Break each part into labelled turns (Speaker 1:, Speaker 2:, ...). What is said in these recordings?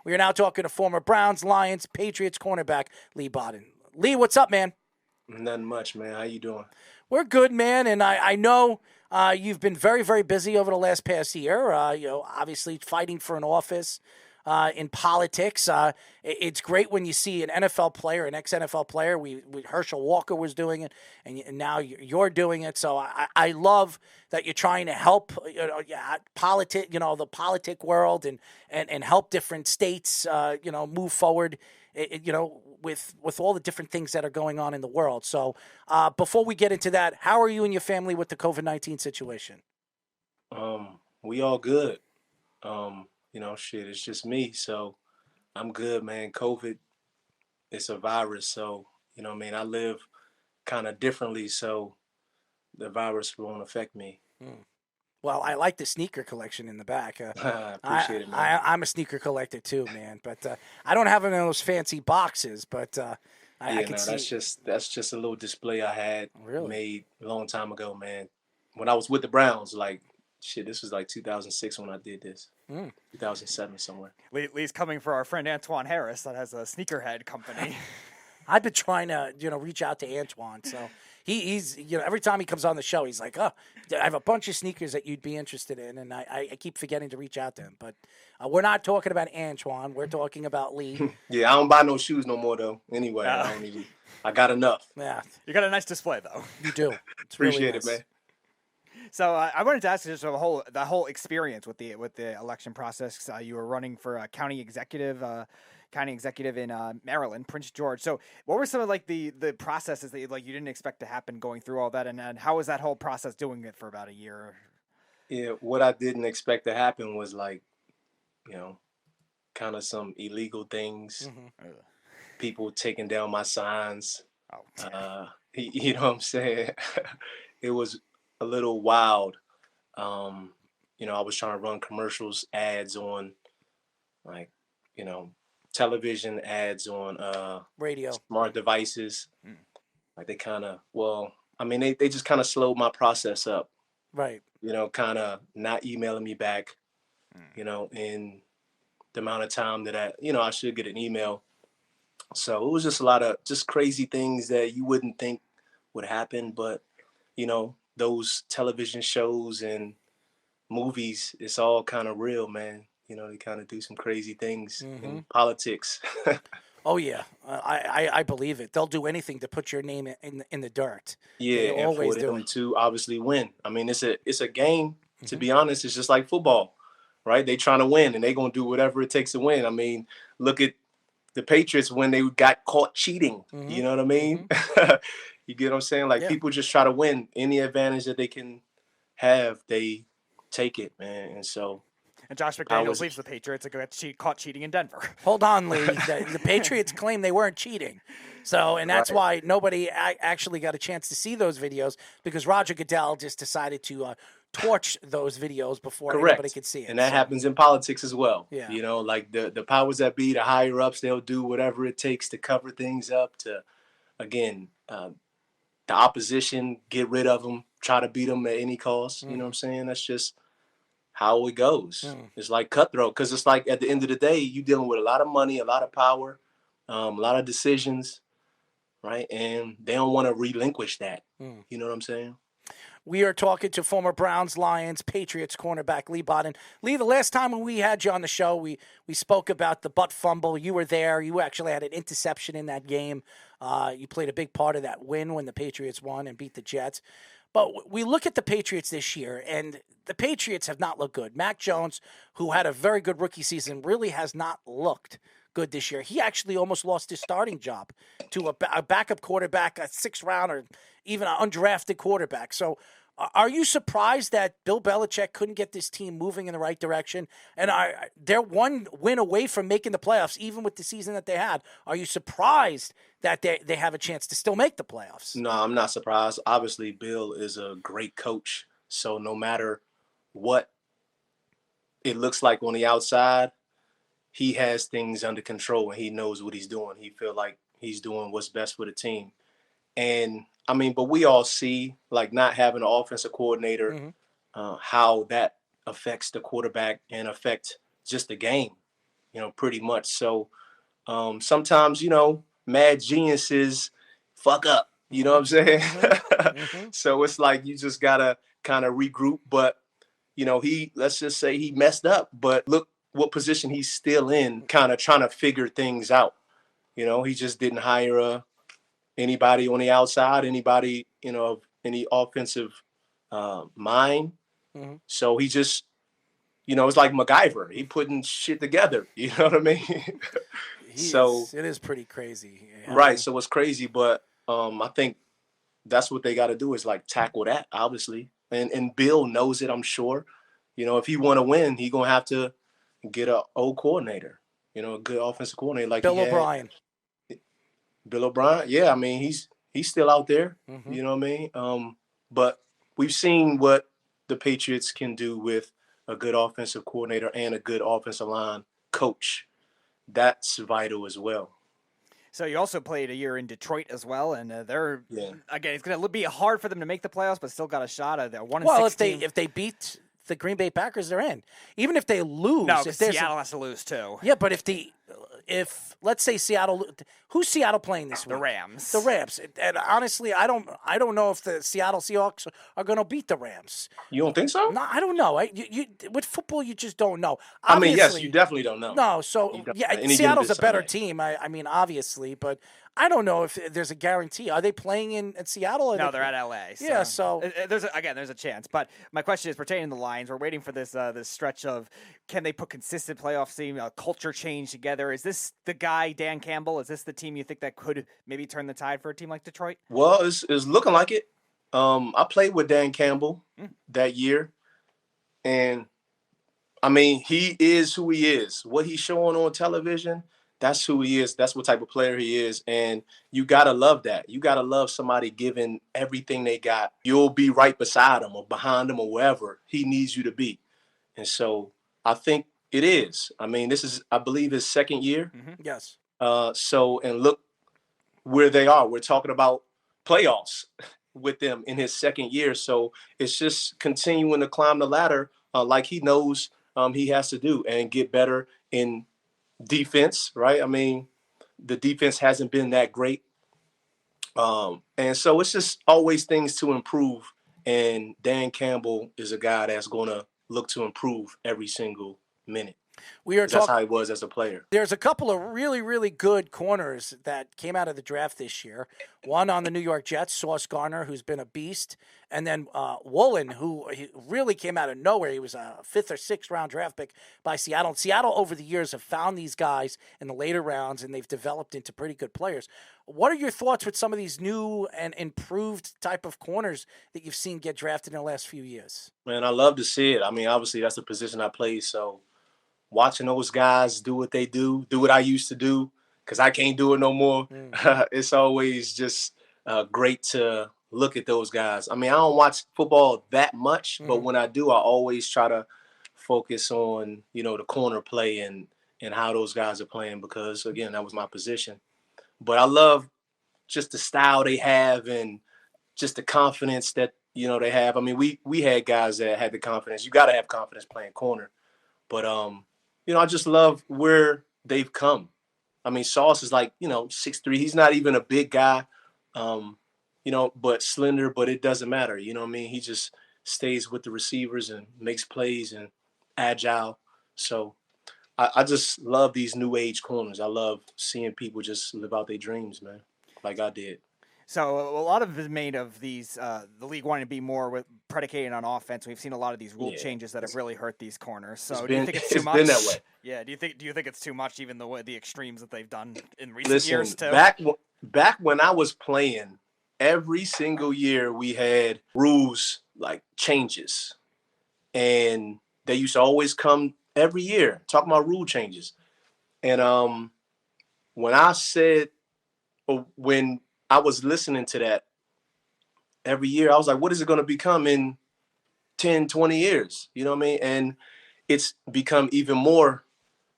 Speaker 1: We are now talking to former Browns, Lions, Patriots cornerback Leigh Bodden. Lee, what's up, man?
Speaker 2: Nothing much, man. How you doing?
Speaker 1: We're good, man, and I know you've been very, very busy over the last past year. Obviously fighting for an office in politics. It's great when you see an NFL player, an ex-NFL player. We Herschel Walker was doing it, and now you're doing it. So I love that you're trying to help, the politic world and help different states, move forward. With all the different things that are going on in the world. So before we get into that, how are you and your family with the COVID-19 situation?
Speaker 2: We all good. Shit, it's just me, so I'm good, man. COVID, it's a virus, so I live kind of differently, so the virus won't affect me.
Speaker 1: Well, I like the sneaker collection in the back.
Speaker 2: I appreciate it, man.
Speaker 1: I'm a sneaker collector too, man. But I don't have any of those fancy boxes. But I can see.
Speaker 2: That's just a little display I had
Speaker 1: Really?
Speaker 2: made a long time ago, man. When I was with the Browns, like shit, this was like 2006 when I did this. 2007 somewhere.
Speaker 3: Lee's coming for our friend Antoine Harris that has a sneakerhead company.
Speaker 1: I've been trying to, reach out to Antoine. So he's, every time he comes on the show, he's like, oh, I have a bunch of sneakers that you'd be interested in. And I keep forgetting to reach out to him. But we're not talking about Antoine. We're talking about Lee.
Speaker 2: Yeah, I don't buy no shoes no more, though. Anyway, I got enough.
Speaker 1: Yeah.
Speaker 3: You got a nice display, though.
Speaker 1: You do. It's
Speaker 2: Appreciate
Speaker 1: really
Speaker 2: it,
Speaker 1: nice.
Speaker 2: man.
Speaker 3: So I wanted to ask you just the whole experience with the election process. You were running for county executive in Maryland, Prince George. So what were some of the processes that you didn't expect to happen going through all that, and how was that whole process doing it for about a year?
Speaker 2: Yeah, what I didn't expect to happen was kind of some illegal things. People taking down my signs. You know what I'm saying? It was a little wild. I was trying to run commercials, ads on television, ads on
Speaker 1: radio,
Speaker 2: smart devices. Like they kind of, they just kind of slowed my process up.
Speaker 1: Right.
Speaker 2: Kind of not emailing me back, in the amount of time that I should get an email. So it was just a lot of just crazy things that you wouldn't think would happen. But, those television shows and movies, it's all kind of real, man. They kind of do some crazy things in politics.
Speaker 1: Oh yeah, I believe it. They'll do anything to put your name in the dirt.
Speaker 2: Yeah,
Speaker 1: they
Speaker 2: and
Speaker 1: always
Speaker 2: for
Speaker 1: do
Speaker 2: them
Speaker 1: it.
Speaker 2: to obviously win. I mean, it's a game. To be honest, it's just like football, right? They trying to win, and they gonna do whatever it takes to win. I mean, look at the Patriots when they got caught cheating. You know what I mean? You get what I'm saying? Like people just try to win. Any advantage that they can have, they take it, man. And so.
Speaker 3: And Josh McDaniels leaves the Patriots and gets caught cheating in Denver.
Speaker 1: Hold on, Lee. The Patriots claim they weren't cheating. So, and that's why nobody actually got a chance to see those videos, because Roger Goodell just decided to torch those videos before anybody could see it.
Speaker 2: And that happens in politics as well.
Speaker 1: Yeah.
Speaker 2: Like the powers that be, the higher ups, they'll do whatever it takes to cover things up, to, again, the opposition, get rid of them, try to beat them at any cost. You know what I'm saying? That's just how it goes. It's like cutthroat, because it's like at the end of the day, you're dealing with a lot of money, a lot of power, a lot of decisions, right? And they don't want to relinquish that. You know what I'm saying?
Speaker 1: We are talking to former Browns, Lions, Patriots cornerback Leigh Bodden. Lee, the last time when we had you on the show, we spoke about the butt fumble. You were there. You actually had an interception in that game. You played a big part of that win when the Patriots won and beat the Jets. But we look at the Patriots this year, and the Patriots have not looked good. Mac Jones, who had a very good rookie season, really has not looked good this year. He actually almost lost his starting job to a backup quarterback, a sixth round, or even an undrafted quarterback. So are you surprised that Bill Belichick couldn't get this team moving in the right direction? And they're one win away from making the playoffs, even with the season that they had. Are you surprised that they have a chance to still make the playoffs?
Speaker 2: No, I'm not surprised. Obviously, Bill is a great coach. So no matter what it looks like on the outside, he has things under control and he knows what he's doing. He feel like he's doing what's best for the team. And I mean, but we all see, like, not having an offensive coordinator, how that affects the quarterback and affect just the game. pretty much. So sometimes, mad geniuses fuck up. You know what I'm saying? So it's like you just gotta kind of regroup. But let's just say he messed up, but look what position he's still in, kind of trying to figure things out. He just didn't hire anybody on the outside, anybody, of any offensive mind. So he just, it's like MacGyver. He putting shit together. You know what I mean?
Speaker 1: It is pretty crazy.
Speaker 2: Right. So it's crazy, but I think that's what they got to do is like tackle that, obviously. And Bill knows it, I'm sure. If he want to win, he gonna have to get a old coordinator, a good offensive coordinator like
Speaker 1: Bill O'Brien.
Speaker 2: Bill O'Brien, yeah, I mean he's still out there, you know what I mean. But we've seen what the Patriots can do with a good offensive coordinator and a good offensive line coach. That's vital as well.
Speaker 3: So you also played a year in Detroit as well, and they're again, it's going to be hard for them to make the playoffs, but still got a shot at that 1-16.
Speaker 1: Well, if they beat the Green Bay Packers, they're in. Even if they lose,
Speaker 3: no, Seattle has to lose too.
Speaker 1: Yeah, but if let's say Seattle, who's Seattle playing this week?
Speaker 3: The Rams.
Speaker 1: The Rams. And honestly, I don't know if the Seattle Seahawks are going to beat the Rams.
Speaker 2: You don't think so?
Speaker 1: No, I don't know. With football, you just don't know.
Speaker 2: Obviously, I mean, yes, you definitely don't know.
Speaker 1: No, so Seattle's a better team. I mean, obviously, but I don't know if there's a guarantee. Are they playing in Seattle?
Speaker 3: No, they're at LA. So.
Speaker 1: Yeah, so
Speaker 3: there's a chance. But my question is pertaining to the Lions. We're waiting for this stretch of can they put consistent playoff team, culture change together? Is this the guy, Dan Campbell? Is this the team you think that could maybe turn the tide for a team like Detroit?
Speaker 2: Well, it's looking like it. I played with Dan Campbell that year, and I mean he is who he is. What he's showing on television. That's who he is. That's what type of player he is. And you got to love that. You got to love somebody giving everything they got. You'll be right beside him or behind him or wherever he needs you to be. And so I think it is. I mean, this is, I believe, his second year.
Speaker 1: Yes.
Speaker 2: And look where they are. We're talking about playoffs with them in his second year. So it's just continuing to climb the ladder like he knows he has to do and get better in defense, right? I mean, the defense hasn't been that great. And so it's just always things to improve. And Dan Campbell is a guy that's going to look to improve every single minute. That's how he was as a player.
Speaker 1: There's a couple of really, really good corners that came out of the draft this year. One on the New York Jets, Sauce Gardner, who's been a beast. And then Woolen, who he really came out of nowhere. He was a 5th or 6th round draft pick by Seattle. And Seattle, over the years, have found these guys in the later rounds, and they've developed into pretty good players. What are your thoughts with some of these new and improved type of corners that you've seen get drafted in the last few years?
Speaker 2: Man, I love to see it. I mean, obviously, that's the position I play, so watching those guys do what they do what I used to do, because I can't do it no more. It's always just great to look at those guys. I mean, I don't watch football that much, but when I do, I always try to focus on, the corner play and how those guys are playing, because, again, that was my position. But I love just the style they have and just the confidence that, they have. I mean, we had guys that had the confidence. You got to have confidence playing corner. But, I just love where they've come. I mean, Sauce is like, 6'3". He's not even a big guy, but slender, but it doesn't matter. You know what I mean? He just stays with the receivers and makes plays and agile. So I just love these new age corners. I love seeing people just live out their dreams, man, like I did.
Speaker 3: So a lot of it is made of these, the league wanting to be more predicated on offense. We've seen a lot of these rule changes that have really hurt these corners. So do you think it's too much?
Speaker 2: It's been that way.
Speaker 3: Yeah. Do you think it's too much, even the extremes that they've done in recent years too?
Speaker 2: Back when I was playing, every single year we had rules like changes, and they used to always come every year talking about rule changes. And when I was listening to that every year, I was like, what is it going to become in 10, 20 years? You know what I mean? And it's become even more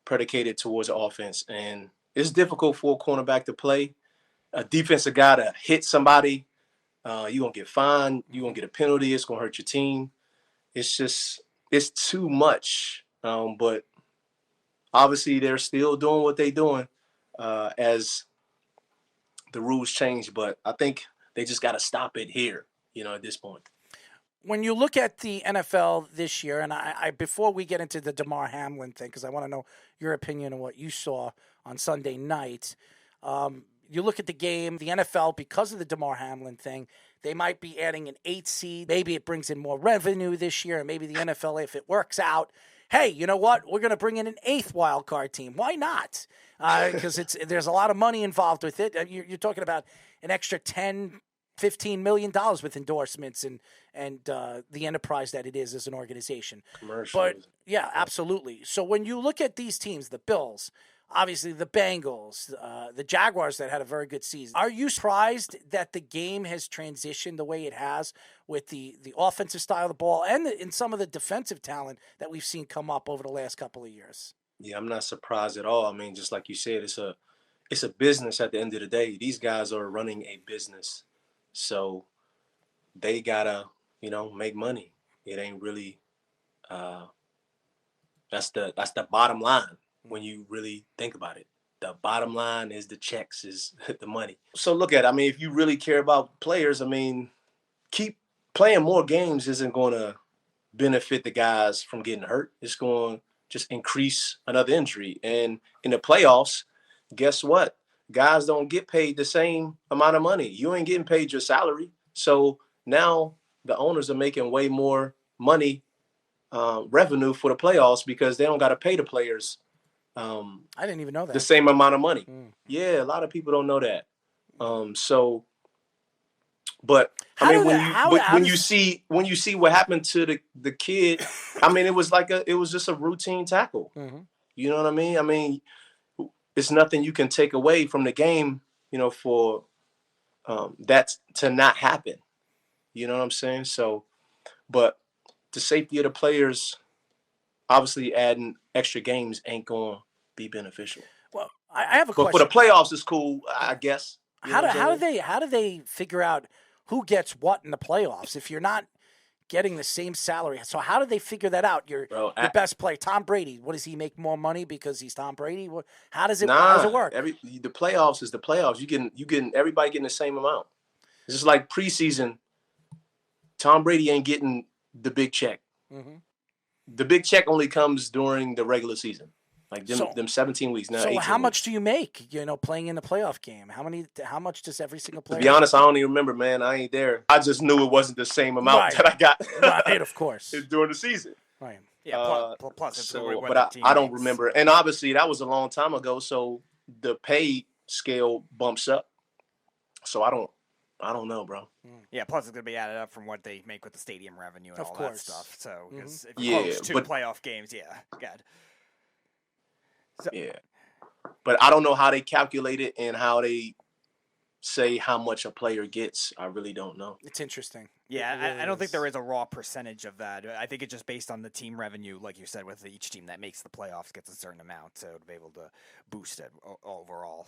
Speaker 2: predicated towards offense. And it's difficult for a cornerback to play. A defensive guy to hit somebody, you're going to get fined. You're going to get a penalty. It's going to hurt your team. It's too much. But obviously they're still doing what they're doing as the rules change, but I think they just got to stop it here, at this point.
Speaker 1: When you look at the NFL this year, and I before we get into the Damar Hamlin thing, because I want to know your opinion on what you saw on Sunday night, you look at the game, the NFL, because of the Damar Hamlin thing, they might be adding an 8 seed. Maybe it brings in more revenue this year, and maybe the NFL, if it works out, hey, you know what? We're going to bring in an 8th wild card team. Why not? Because there's a lot of money involved with it. You're talking about an extra $10-15 million with endorsements and the enterprise that it is as an organization.
Speaker 2: Commercial.
Speaker 1: But yeah, absolutely. So when you look at these teams, the Bills, obviously the Bengals, the Jaguars that had a very good season, are you surprised that the game has transitioned the way it has with the offensive style of the ball and in some of the defensive talent that we've seen come up over the last couple of years?
Speaker 2: Yeah, I'm not surprised at all. I mean, just like you said, it's a business at the end of the day. These guys are running a business. So they gotta, make money. It ain't really that's the bottom line when you really think about it. The bottom line is the checks, is the money. So look at it. I mean, if you really care about players, I mean, keep playing more games isn't gonna benefit the guys from getting hurt. It's going to just increase another injury. And in the playoffs, guess what? Guys don't get paid the same amount of money. You ain't getting paid your salary. So now the owners are making way more money, revenue for the playoffs because they don't got to pay the players
Speaker 1: I didn't even know that.
Speaker 2: the same amount of money. Yeah, a lot of people don't know that. But when you see what happened to the kid, I mean, it was just a routine tackle.
Speaker 1: Mm-hmm.
Speaker 2: You know what I mean? I mean, it's nothing you can take away from the game, for that to not happen. You know what I'm saying? So, but the safety of the players, obviously adding extra games ain't going to be beneficial.
Speaker 1: Well, I have a question.
Speaker 2: But for the playoffs, it's cool, I guess.
Speaker 1: How do they figure out who gets what in the playoffs if you're not getting the same salary? So how do they figure that out? Your best player, Tom Brady, what does he make more money because he's Tom Brady? How does it work?
Speaker 2: The playoffs is the playoffs. You getting everybody getting the same amount. It's just like preseason. Tom Brady ain't getting the big check. Mm-hmm. The big check only comes during the regular season. Like them 17 weeks now.
Speaker 1: So how much do you make, playing in the playoff game? How much does every single player?
Speaker 2: To be honest, I don't even remember, man. I ain't there. I just knew it wasn't the same amount that I got.
Speaker 1: Right, of course.
Speaker 2: During the season.
Speaker 1: Right.
Speaker 3: Yeah, plus
Speaker 2: I don't remember. And obviously that was a long time ago, so the pay scale bumps up. So I don't know, bro.
Speaker 3: Yeah, plus it's going to be added up from what they make with the stadium revenue and
Speaker 1: of
Speaker 3: all
Speaker 1: course.
Speaker 3: that stuff. So, because if you close 2 playoff games, God.
Speaker 2: So, yeah. But I don't know how they calculate it and how they say how much a player gets. I really don't know.
Speaker 1: It's interesting.
Speaker 3: Yeah, I don't think there is a raw percentage of that. I think it's just based on the team revenue, like you said, with each team that makes the playoffs gets a certain amount, so to be able to boost it overall.